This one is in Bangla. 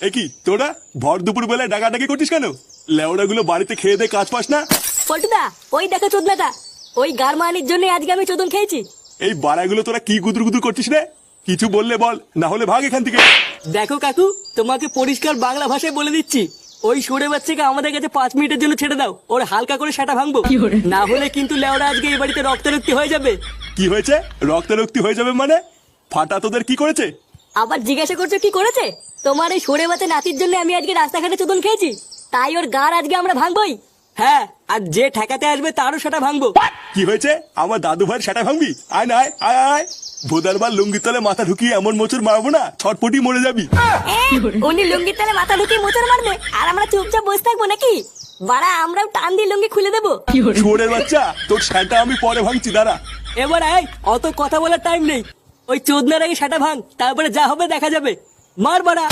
এ কি তোরা ভর দুপুর বেলায় ডাকাডাকি করছিস কেন? লেওড়া গুলো বাড়িতে খেয়ে দে কাজ পাস না? পল্টুদা, ওই দেখো চোদনাটা, ওই গারমানির জন্য আজকে আমি চোদন খেয়েছি। এই বাড়াগুলো তোরা কি গুদুর গুদুর করছিস রে? কিছু বললে বল, না হলে ভাগ এখান থেকে। দেখো কাকু, তোমাকে পরিষ্কার বাংলা ভাষায় বলে দিচ্ছি, ওই সরে বাচ্চাকে আমাদের কাছে 5 মিনিটের জন্য ছেড়ে দাও, ওর হালকা করে সেটা ভাঙবো। না হলে কিন্তু লেওড়া আজকে এই বাড়িতে রক্তারক্তি হয়ে যাবে। কি হয়েছে? রক্তারক্তি হয়ে যাবে মানে? ফাটা তোদের কি করেছে? আবার জিজ্ঞাসা করছো কি করেছে? তোমার এই সরে বাচ্চা নাতির জন্য আমি আজকে রাস্তাঘাটে চোদন খেয়েছি, তাই ওর গার আজকে আমরা ভাঙবই। হ্যাঁ, আর যে ঠেকাতে আসবে তারও সেটা ভাঙবো। কি হয়েছে? আমার দাদু ভাইয়ের সেটা ভাঙবি? আয় না, আয় আয় আয়। ভোদারবার লুঙ্গির তলে মাথা ঢুকিয়ে এমন মোচড় মারবো না, ছটপটি মরে যাবি। উনি লুঙ্গির তলে মাথা ঢুকিয়ে মোচড় মারবে আর আমরা চুপচাপ বসে থাকবো নাকি? বাড়া, আমরাও টান দিয়ে লুঙ্গি খুলে দেবো। শুয়োরের বাচ্চা, তোর সেটা আমি পরে ভাঙছি, দাঁড়া। এবার আয়, অত কথা বলার টাইম নেই। ওই চোদনার আগে সেটা ভাঙ, তারপরে যা হবে দেখা যাবে। মার বাড়া।